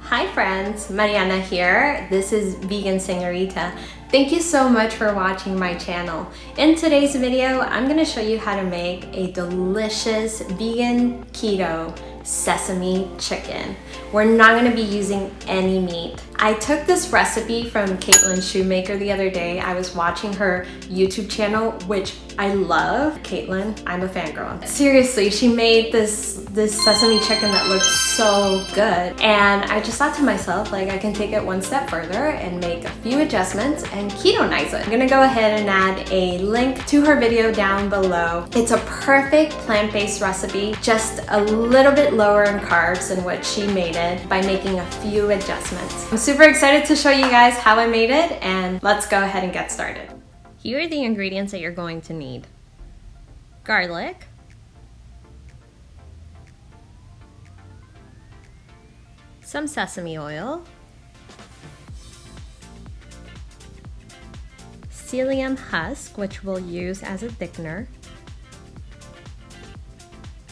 Hi friends, Mariana here. This is Vegan Señorita. Thank you so much for watching my channel. In today's video, I'm going to show you how to make a delicious vegan keto sesame chicken. We're not going to be using any meat. I took this recipe from Caitlin Shoemakers the other day. I was watching her YouTube channel, which I love. Caitlin, I'm a fangirl. Seriously, she made this sesame chicken that looks so good. And I just thought to myself, like, I can take it one step further and make a few adjustments and ketonize it. I'm gonna go ahead and add a link to her video down below. It's a perfect plant-based recipe, just a little bit lower in carbs than what she made it by making a few adjustments. I'm super excited to show you guys how I made it, and let's go ahead and get started. Here are the ingredients that you're going to need. Garlic, some sesame oil, psyllium husk, which we'll use as a thickener,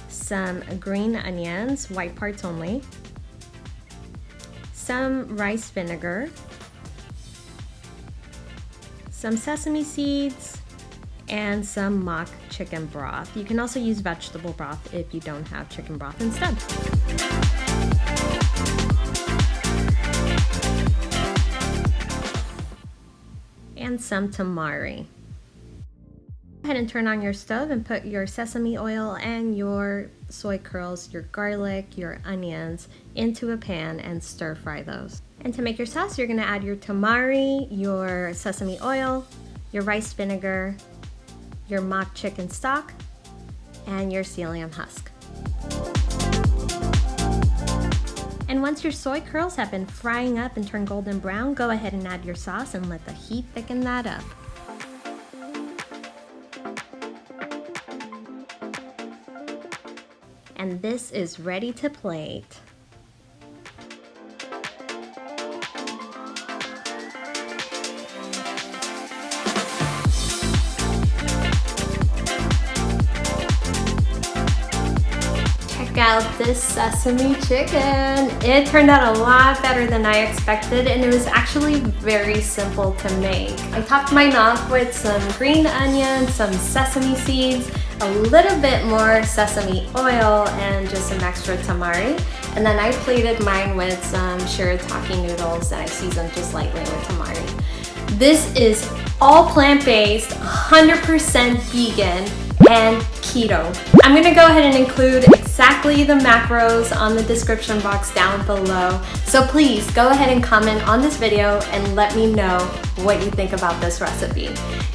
some green onions, white parts only, some rice vinegar, some sesame seeds, and some mock chicken broth. You can also use vegetable broth if you don't have chicken broth instead. And some tamari. Go ahead and turn on your stove and put your sesame oil and your soy curls, your garlic, your onions into a pan and stir fry those. And to make your sauce, you're gonna add your tamari, your sesame oil, your rice vinegar, your mock chicken stock, and your psyllium husk. And once your soy curls have been frying up and turned golden brown, go ahead and add your sauce and let the heat thicken that up. And this is ready to plate. Check out this sesame chicken. It turned out a lot better than I expected, and it was actually very simple to make. I topped mine off with some green onions, some sesame seeds, a little bit more sesame oil, and just some extra tamari. And then I plated mine with some shirataki noodles that I seasoned just lightly with tamari. This is all plant-based, 100% vegan, and keto. I'm gonna go ahead and include exactly the macros on the description box down below. So please go ahead and comment on this video and let me know what you think about this recipe.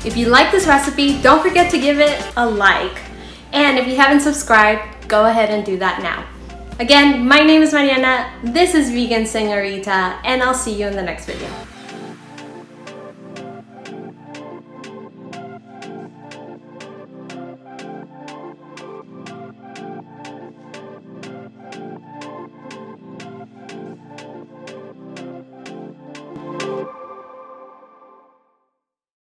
If you like this recipe, don't forget to give it a like. And if you haven't subscribed, go ahead and do that now. Again, my name is Mariana, this is Vegan Señorita, and I'll see you in the next video.